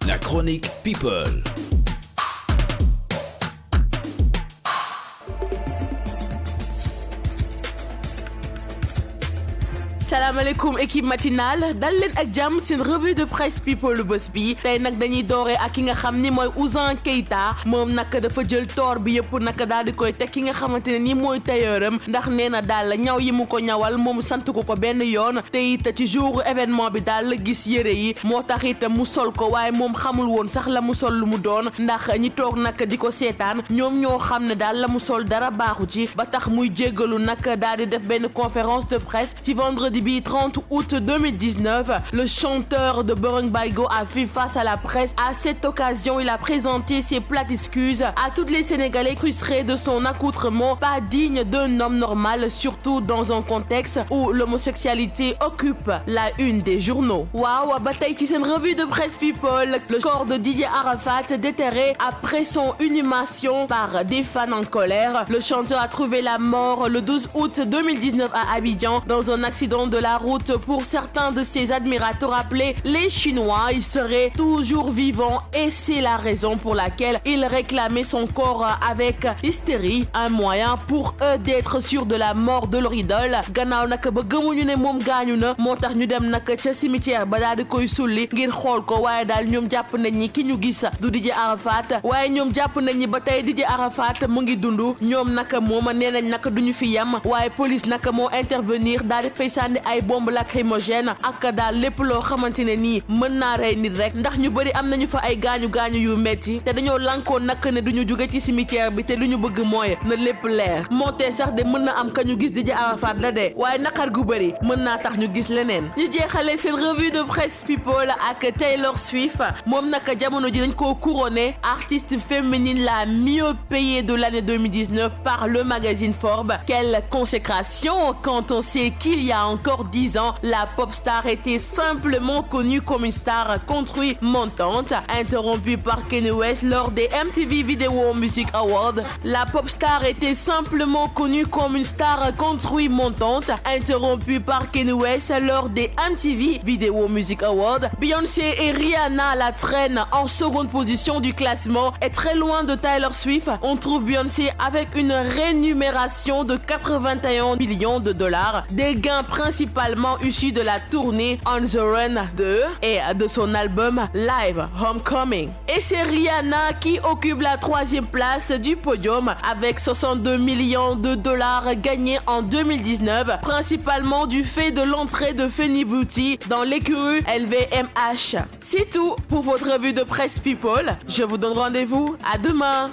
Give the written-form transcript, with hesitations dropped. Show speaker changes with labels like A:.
A: La chronique People.
B: salaamaaleykum équipe matinale dal leen ak jàmm seen revue de presse people lu bés bi tey nag dañuy dooree ak ki nga xam ni mooy Ouzin Keita moom nag dafa jël toor bi yëpp nag daal di koy teg ki nga xamante ne nii mooy tailleuram ndax nee na daal ñaw yi mu ko ñawal moom sant ko benn yoon te it ci jour événement bi daal gis yére yi moo tax it mu sol ko waaye moom xamul woon sax la mu sol lu mu doon ndax ñi toog nag di ko seetaan ñoom ñoo xam ne daal la mu sol dara baaxu ci ba tax muy jéggalu nag daal di def benn conférence de presse ci vendredi bi 30 août 2019, le chanteur de Burung Baigo a fait face à la presse. À cette occasion, il a présenté ses plates excuses à tous les Sénégalais frustrés de son accoutrement pas digne d'un homme normal, surtout dans un contexte où l'homosexualité occupe la une des journaux. Waaw, bataille ci seen revue de presse people. Le corps de Didier Arafat déterré après son inhumation par des fans en colère. Le chanteur a trouvé la mort le 12 août 2019 à Abidjan dans un accident de la route. Pour certains de ses admirateurs appelés les Chinois, il serait toujours vivant et c'est la raison pour laquelle il réclamait son corps avec hystérie, un moyen pour eux d'être sûrs de la mort de leur idole. Gannaaw nag ba gëmuñu ne moom gaañu na moo tax ñu dem nag ca cimetière ba daal di koy sulli ngir xool ko waaye daal ñoom jàpp nañ ni ki ñu gis du Didier Arafat waaye ñoom jàpp nañ ni ba tey Didier Arafat mu ngi dund ñoom nag moom nee nañ nag duñu fi yem waaye police nag moo intervenir daal di fay sànni ay bombe lacrymogène ak daal lépp loo xamante ne nii mën naa rey nit rek ndax ñu bëri am nañu fa ay gaañu yu metti te dañoo lànkoon nag ne duñu jóge ci cimetière bi te lu ñu bëgg mooy na lépp leer moonte sax de mën na am ka ñu gis Didier Arafat la de waaye naqar gu bëri mën naa tax ñu gis leneen ñu jeexale seen revue de presse people ak Taylor Swift moom nag jamono ji dañ koo couronné artiste féminine la mieux payée de l'année 2019 par le magazine Forbes. Quelle consécration quand on sait qu'il y a encore 10 ans, la pop star était simplement connue comme une star country montante. Interrompue par Kanye West lors des MTV Video Music Awards, la pop star était simplement connue comme une star country montante. Interrompue par Kanye West lors des MTV Video Music Awards, Beyoncé et Rihanna la traînent en seconde position du classement et très loin de Taylor Swift. On trouve Beyoncé avec une rémunération de 81 millions de dollars, des gains principalement issus de la tournée On the Run 2 et de son album Live Homecoming. Et c'est Rihanna qui occupe la 3e place du podium avec 62 millions de dollars gagnés en 2019, principalement du fait de l'entrée de Fenty Beauty dans l'écurie LVMH. C'est tout pour votre revue de presse people. Je vous donne rendez-vous à demain.